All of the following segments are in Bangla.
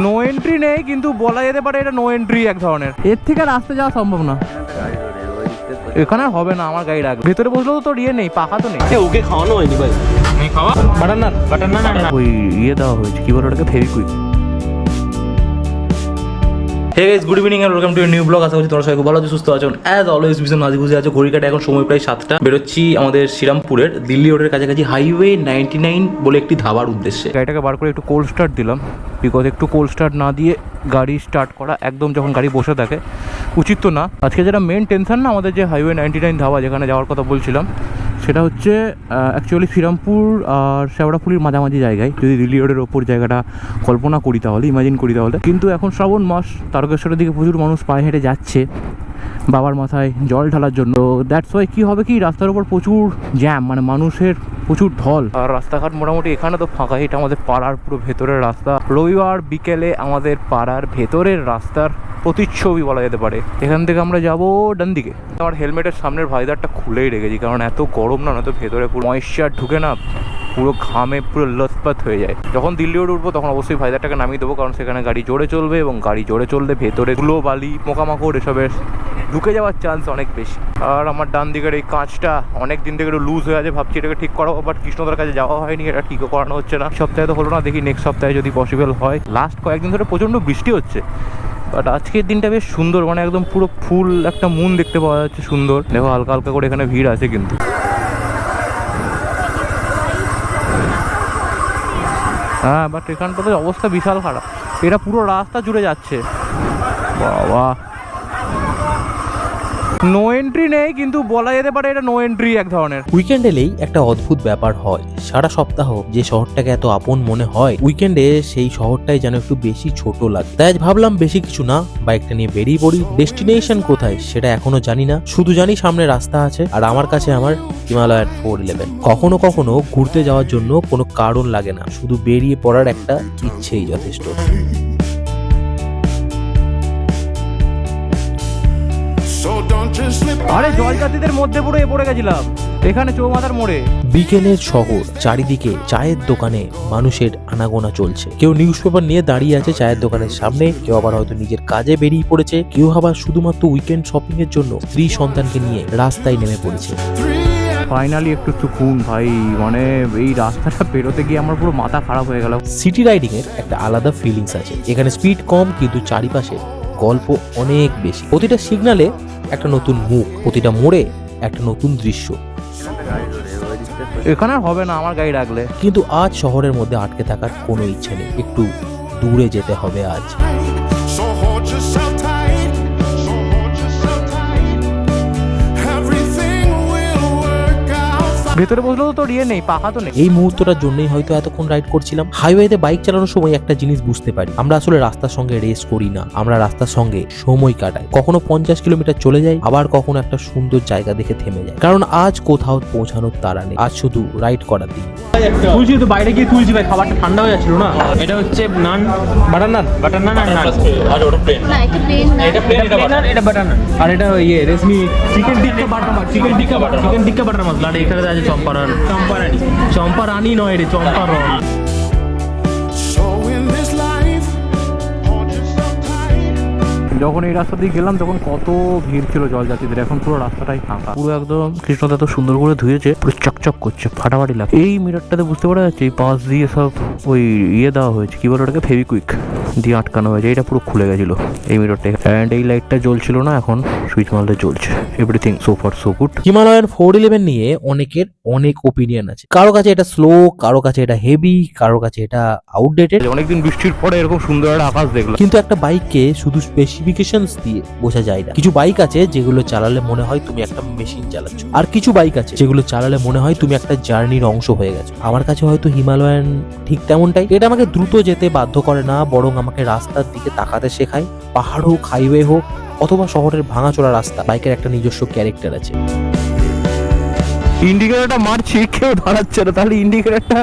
নো এন্ট্রি নেই, কিন্তু বলা যেতে পারে এটা নো এন্ট্রি এক ধরনের। এর থেকে রাস্তা যাওয়া সম্ভব না, এখানে হবে না। আমার গাড়ি রাখবে ভেতরে বসলেও তো ইয়ে নেই, পাখা তো নেই। ওকে খাওয়ানো হয়নি ভাই, খাওয়া বাটার নান ওই ইয়ে দেওয়া হয়েছে, কি বলে ওটাকে, Fevikwik. Hey guys, good evening and welcome to new blog. আশা করছি তোমরা সবাই খুব ভালো আছো, সুস্থ আছো। অ্যাজ অলওয়েজ ভীষণ নাজি খুশি আছো। ঘড়ি কাটে এখন সময় প্রায় 7টা। বেরোচ্ছি আমাদের শ্রীরামপুরের দিল্লি রোডের কাছাকাছি হাইওয়ে 99 বলে একটি ধাবার উদ্দেশ্যে। গাড়িটাকে বার করে একটু কোল্ড স্টার্ট দিলাম, বিকজ একটু কোল্ড স্টার্ট না দিয়ে গাড়ি স্টার্ট করা একদম যখন গাড়ি বসে থাকে উচিত তো না। আজকে যেটা মেন টেনশন না আমাদের, যে হাইওয়ে 99 ধাবা যেখানে যাওয়ার কথা বলছিলাম, সেটা হচ্ছে অ্যাকচুয়ালি শ্রীরামপুর আর শেওড়াফুলির মাঝামাঝি জায়গায়। যদি দিল্লি রোডের ওপর জায়গাটা কল্পনা করি তাহলে, ইমাজিন করি তাহলে, কিন্তু এখন শ্রাবণ মাস, তারকেশ্বরের দিকে প্রচুর মানুষ পায়ে হেঁটে যাচ্ছে বাবার মাথায় জল ঢালার জন্য। দ্যাটস ওয়াই কী হবে কি, রাস্তার ওপর প্রচুর জ্যাম, মানে মানুষের প্রচুর ঢল। আর রাস্তাঘাট মোটামুটি এখানে তো ফাঁকা। এটা আমাদের পাড়ার পুরো ভেতরের রাস্তা। রবিবার বিকেলে আমাদের পাড়ার ভেতরের রাস্তার প্রতিচ্ছবি বলা যেতে পারে। এখান থেকে আমরা যাবো ডান দিকে। আমার হেলমেটের সামনের ভাইজারটা খুলেই রেখেছি, কারণ এত গরম না, তো ভেতরে পুরো ময়েশ্চার ঢুকে না, পুরো ঘামে পুরো লথপথ হয়ে যায়। যখন দিল্লি রোড উঠবো তখন অবশ্যই ভাইজারটাকে নামিয়ে দেবো, কারণ সেখানে গাড়ি জোরে চলবে, এবং গাড়ি জোরে চললে ভেতরে ধুলো বালি পোকামাকড় এসবের ঢুকে যাওয়ার চান্স অনেক বেশি। আর আমার ডান দিকের এই কাঁচটা অনেক দিন থেকে একটু লুজ হয়ে আছে, ভাবছি এটাকে ঠিক করাবো, বাট কৃষ্ণদার কাছে যাওয়া হয়নি, এটা ঠিকও করানো হচ্ছে না। সপ্তাহে তো হলো না, দেখি নেক্সট সপ্তাহে যদি পসিবল হয়। লাস্ট কয়েকদিন ধরে প্রচণ্ড বৃষ্টি হচ্ছে, বাট আজকের দিনটা বেশ সুন্দর, মানে একদম পুরো ফুল একটা মুন দেখতে পাওয়া যাচ্ছে, সুন্দর। দেখো হালকা হালকা করে এখানে ভিড় আছে কিন্তু। হ্যাঁ, বাট এখানটাতে অবস্থা বিশাল খারাপ, এটা পুরো রাস্তা জুড়ে যাচ্ছে। বাবা, নো এন্ট্রি নেই, কিন্তু বলা যেতে পারে এটা নো এন্ট্রি এক ধরনের। উইকেন্ড এলেই একটা অদ্ভুত ব্যাপার হয়। সারা সপ্তাহ যে শহরটাকে এত আপন মনে হয়, উইকেন্ডে সেই শহরটাই যেন একটু বেশি ছোট লাগে। তাই আজ ভাবলাম বেশি কিছু না, বাইকটা নিয়ে বেরিয়ে পড়ি। ডেস্টিনেশন কোথায় সেটা এখনো জানি না, শুধু জানি সামনে রাস্তা আছে, আর আমার কাছে আমার হিমালয়ান 411। কখনো কখনো ঘুরতে যাওয়ার জন্য কোনো কারণ লাগে না, শুধু বেরিয়ে পড়ার একটা ইচ্ছেই যথেষ্ট। আরে জলযাত্রীদের মধ্যে পুরো পড়ে গেছিলাম এখানে চৌমাথার মোড়ে। বিকেলের শহর, চারিদিকে চায়ের দোকানে মানুষের আনাগোনা চলছে। কেউ নিউজ পেপার নিয়ে দাঁড়িয়ে আছে চায়ের দোকানের সামনে, কেউ আবার হয়তো নিজের কাজে বেরিয়ে পড়েছে, কেউ আবার শুধুমাত্র উইকেন্ড শপিং এর জন্য স্ত্রী সন্তানকে নিয়ে রাস্তায় নেমে পড়েছে। ফাইনালি একটু সুকুন ভাই, মানে এই রাস্তাটা পেরোতে গিয়ে আমার পুরো মাথা খারাপ হয়ে গেল। সিটি রাইডিং এর একটা আলাদা ফিলিংস আছে। এখানে স্পিড কম, কিন্তু চারিপাশে গল্প অনেক বেশি। প্রতিটা সিগনালে একটা নতুন মুখ, প্রতিটা মোড়ে একটা নতুন দৃশ্য। এখানে হবে না আমার গাড়ি রাখলে। কিন্তু আজ শহরের মধ্যে আটকে থাকার কোনো ইচ্ছে নেই, একটু দূরে যেতে হবে আজ। ভেতরে বসলেও তো ইয়ে নেই, পাখা তো নেই। এই মুহূর্তটার জন্যই হয়তো এতক্ষণ রাইড করছিলাম। হাইওয়েতে বাইক চালানোর সময় একটা জিনিস বুঝতে পারি, আমরা আসলে রাস্তার সঙ্গে রেস করি না, আমরা রাস্তার সঙ্গে সময় কাটাই। কখনো 50 কিলোমিটার চলে যাই, আবার কখনো একটা সুন্দর জায়গা দেখে থেমে যাই, কারণ আজ কোথাও পৌঁছানোর তাড়া নেই, আজ শুধু রাইড করার দিন। তুলছি তো, বাইরে গিয়ে তুলছি ভাই, খাবারটা ঠান্ডা হয়ে যাচ্ছিল না। এটা হচ্ছে নান, বাটার নান আর নান। না, এটা প্লেন না। এটা প্লেন, এটা বাটার নান, আর এটা ইয়ে রেশমি চিকেন টিক্কা বাটার মশলা। আর এখানে আছে চম্পারানি নয় রে, চম্পারন। যখন এই রাস্তা দিয়ে গেলাম তখন কত ভিড় ছিল জলযাত্রীদের, এখন পুরো রাস্তাটাই ফাঁকা। পুরো একদম কৃষ্ণদা এত সুন্দর করে ধুয়েছে, পুরো চকচক করছে, ফাটাফাটি লাগে। এই মিটারটাতে বুঝতে পারা যাচ্ছে এই পাশ দিয়ে সব ওই ইয়ে দেওয়া হয়েছে, কি বলে ওটাকে, ফেভিকুইক দিয়ে আটকানো হয়েছে। এটা পুরো খুলে গেছিল এই মিটারটা, অ্যান্ড এই লাইটটা জ্বলছিল না, এখন সুইচ মারলে জ্বলছে। Everything so far so good. Himalayan 411 নিয়ে অনেকের অনেক ওপিনিয়ন আছে। কারো কাছে এটা স্লো, কারো কাছে এটা হেভি, কারো কাছে এটা আউটডেটেড। অনেকদিন বৃষ্টির পরে এরকম সুন্দর একটা আকাশ দেখলাম। কিন্তু একটা বাইককে শুধু স্পেসিফিকেশনস দিয়ে বোঝা যায় না। কিছু বাইক আছে যেগুলো চালালে মনে হয় তুমি একটা মেশিন চালাচ্ছ, আর কিছু বাইক আছে যেগুলো চালালে মনে হয় তুমি একটা জার্নির অংশ হয়ে গেছো। আমার কাছে হয়তো হিমালয়ান ঠিক তেমনটাই। এটা আমাকে দ্রুত যেতে বাধ্য করে না, বরং আমাকে রাস্তার দিকে তাকাতে শেখায়। পাহাড় হোক, হাইওয়ে হোক, অথবা শহরের ভাঙাচোরা রাস্তা, বাইকের একটা নিজস্ব ক্যারেক্টার আছে। ইন্ডিকেটরটা মারছি, কেউ দাঁড়াচ্ছে না, তাহলে ইন্ডিকেটরটা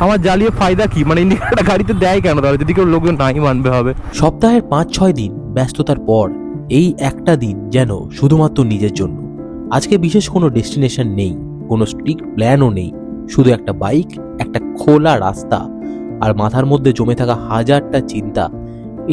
আমার জ্বালিয়ে ফায়দা কি? মানে ইন্ডিকেটরটা গাড়িতে দেয় কেন তাহলে, যদি কেউ লোকজন নাই মানবে হবে। সপ্তাহের 5-6 দিন ব্যস্ততার পর এই একটা দিন যেন শুধুমাত্র নিজের জন্য। আজকে বিশেষ কোনো ডেস্টিনেশন নেই, কোনো স্ট্রিক্ট প্ল্যানও নেই, শুধু একটা বাইক, একটা খোলা রাস্তা, আর মাথার মধ্যে জমে থাকা হাজারটা চিন্তা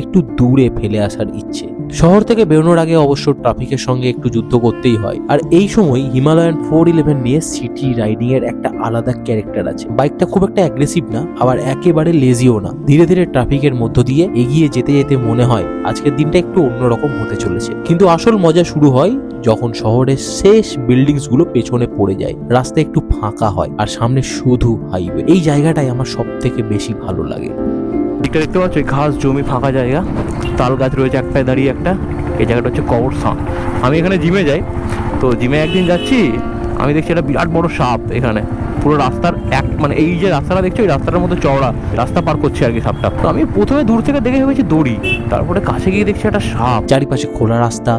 একটু দূরে ফেলে আসার ইচ্ছে। শহর থেকে বেরোনোর আগে অবশ্য ট্রাফিকের সঙ্গে একটু যুদ্ধ করতেই হয়। আর এই সময় হিমালয়ান 411 নিয়ে সিটি রাইডিং এর একটা আলাদা ক্যারেক্টার আছে। বাইকটা খুব একটা অ্যাগ্রেসিভ না, আবার একেবারে লেজিও না। ধীরে ধীরে ট্রাফিকের মধ্য দিয়ে এগিয়ে যেতে যেতে মনে হয় আজকের দিনটা একটু অন্যরকম হতে চলেছে। কিন্তু আসল মজা শুরু হয় যখন শহরের শেষ বিল্ডিংস গুলো পেছনে পড়ে যায়, রাস্তা একটু ফাঁকা হয় আর সামনে শুধু হাইওয়ে। এই জায়গাটাই আমার সব থেকে বেশি ভালো লাগে। দিকটা দেখতে পাচ্ছ, ঘাস জমি ফাঁকা জায়গা, তাল গাছ রয়েছে একটায় দাঁড়িয়ে একটা। এই জায়গাটা হচ্ছে কবরস্থান। আমি এখানে জিমে যাই, তো জিমে একদিন যাচ্ছি, আমি দেখছি একটা বিরাট বড় সাপ এখানে পুরো রাস্তার মানে এই যে রাস্তাটা দেখছো এই রাস্তাটার মধ্যে চওড়া রাস্তা পার করছে আর কি সাপটা। তো আমি প্রথমে দূর থেকে দেখে ভেবেছি দড়ি, তারপরে কাছে গিয়ে দেখছি একটা সাপ। চারিপাশে খোলা রাস্তা,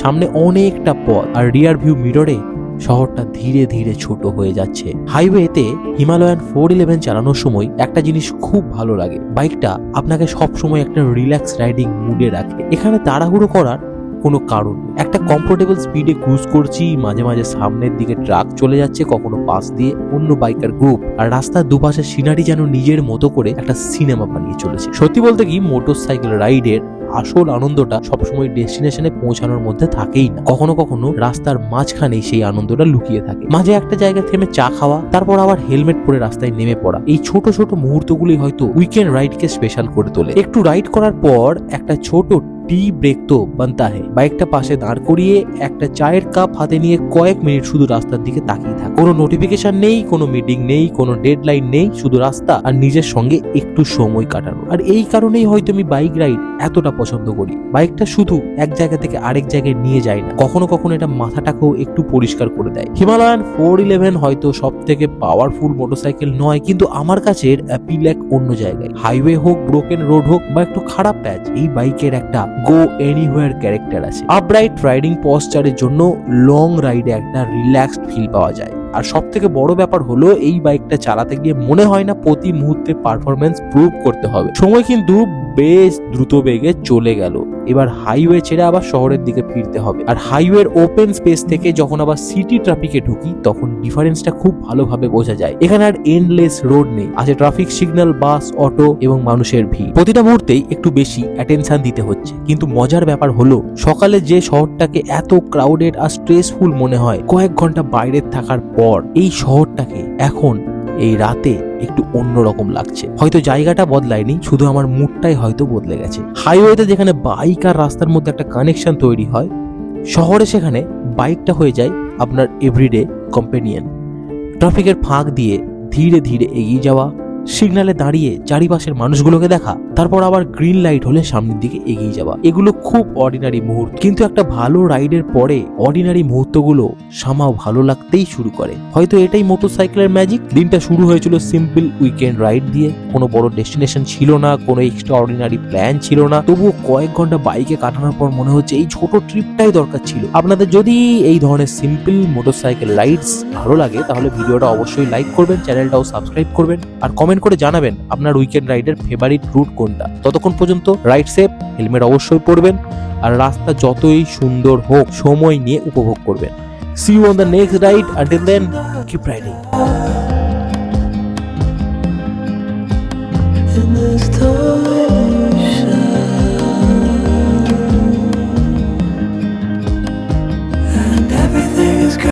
সামনে অনেকটা পথ, আর রিয়ার ভিউ মিররে শহরটা ধীরে ধীরে ছোট হয়ে যাচ্ছে। হাইওয়েতে হিমালয়ান 411 চালানোর সময় একটা জিনিস খুব ভালো লাগে, বাইকটা আপনাকে সব সময় একটা রিল্যাক্স রাইডিং মুডে রাখে। এখানে তাড়াহুড়ো করার কোনো কারণ নেই। একটা কমফোর্টেবল স্পিডে ক্রুজ করছি, মাঝে মাঝে সামনের দিকে ট্রাক চলে যাচ্ছে, কখনো পাশ দিয়ে অন্য বাইকার গ্রুপ, আর রাস্তার দুপাশে সিনারি যেন নিজের মতো করে একটা সিনেমা বানিয়ে চলেছে। সত্যি বলতে কি, মোটরসাইকেল রাইডের আসল আনন্দটা সবসময় ডেস্টিনেশনে পৌঁছানোর মধ্যে থাকেই না, কখনো কখনো রাস্তার মাঝখানেই সেই আনন্দটা লুকিয়ে থাকে। মাঝে একটা জায়গায় থেমে চা খাওয়া, তারপর আবার হেলমেট পরে রাস্তায় নেমে পড়া, এই ছোট ছোট মুহূর্তগুলি হয়তো উইকেন্ড রাইডকে স্পেশাল করে তোলে। একটু রাইড করার পর একটা ছোট টি ব্রেক তো বানতা হে। বাইকটা পাশে দাঁড় করিয়ে একটা চায়ের কাপ হাতে নিয়ে কয়েক মিনিট শুধু রাস্তার দিকে তাকিয়ে থাকে। কোনো নোটিফিকেশন নেই, কোনো মিটিং নেই, কোনো ডেডলাইন নেই, শুধু রাস্তা আর নিজের সঙ্গে একটু সময় কাটানো। আর এই কারণেই হয়তো আমি বাইক রাইড এতটা পছন্দ করি। বাইকটা শুধু এক জায়গা থেকে আরেক জায়গায় নিয়ে যায় না, কখনো কখনো এটা মাথাটাকেও একটু পরিষ্কার করে দেয়। হিমালয়ান 411 হয়তো সব থেকে পাওয়ারফুল মোটরসাইকেল নয়, কিন্তু আমার কাছে অ্যাপিল এক অন্য জায়গায়। হাইওয়ে হোক, ব্রোকেন রোড হোক বা একটু খারাপ প্যাচ, এই বাইকের একটা গো এনিওয়্যার ক্যারেক্টার আছে। আপরাইট রাইডিং পশ্চারের জন্য লং রাইডে একটা রিল্যাক্সড ফিল পাওয়া যায়। আর সব থেকে বড় ব্যাপার হলো এই বাইকটা চালাতে গিয়ে মনে হয় না প্রতি মুহূর্তে পারফরমেন্স প্রুভ করতে হবে। সময় কিন্তু বেশ দ্রুত বেগে চলে গেল। এবার হাইওয়ে ছেড়ে আবার শহরের দিকে ফিরতে হবে। আর হাইওয়ের ওপেন স্পেস থেকে যখন আবার সিটি ট্রাফিকে ঢুকি তখন ডিফারেন্সটা খুব ভালোভাবে বোঝা যায়। এখানে আর এন্ডলেস রোড নেই, আছে ট্রাফিক সিগন্যাল, বাস, অটো এবং মানুষের ভিড়। প্রতিটা মুহূর্তেই একটু বেশি অ্যাটেনশন দিতে হচ্ছে। কিন্তু মজার ব্যাপার হলো সকালে যে শহরটাকে এত ক্রাউডেড আর স্ট্রেসফুল মনে হয় কয়েক ঘন্টা বাইরে থাকার পর, এই শহরটাকে এখন এই রাতে একটু অন্যরকম লাগছে। হয়তো জায়গাটা বদলায়নি, শুধু আমার মুডটাই হয়তো বদলে গেছে। হাইওয়েতে যেখানে বাইক আর রাস্তার মধ্যে একটা কানেকশন তৈরি হয়, শহরে সেখানে বাইকটা হয়ে যায় আপনার এভরিডে কম্পেনিয়ন। ট্রাফিকের ফাঁক দিয়ে ধীরে ধীরে এগিয়ে যাওয়া, সিগন্যালে দাঁড়িয়ে চারিপাশের মানুষগুলোকে দেখা, তারপর আবার গ্রিন লাইট হলে সামনের দিকে এগিয়ে যাওয়া, এগুলো খুব অর্ডিনারি মুহূর্ত। কিন্তু একটা ভালো রাইডের পরে অর্ডিনারি মুহূর্তগুলো সামাও ভালো লাগতেই শুরু করে। হয়তো এটাই মোটরসাইকেলের ম্যাজিক। দিনটা শুরু হয়েছিল সিম্পল উইকেন্ড রাইড দিয়ে, কোনো বড় ডেস্টিনেশন ছিল না, কোনো এক্সট্রা অর্ডিনারি প্ল্যান ছিল না। তবুও কয়েক ঘন্টা বাইকে কাটানোর পর মনে হচ্ছে এই ছোট ট্রিপটাই দরকার ছিল। আপনাদের যদি এই ধরনের সিম্পল মোটরসাইকেল রাইডস ভালো লাগে তাহলে ভিডিওটা অবশ্যই লাইক করবেন, চ্যানেলটাও সাবস্ক্রাইব করবেন, আর কমেন্ট করে জানাবেন আপনার উইকেন্ড রাইডের ফেভারিট রুট কোনটা। ততক্ষণ পর্যন্ত রাইড সেফ, হেলমেট অবশ্যই পরবেন, আর রাস্তা যতই সুন্দর হোক সময় নিয়ে উপভোগ করবেন। See you on the next ride. Until then, keep riding.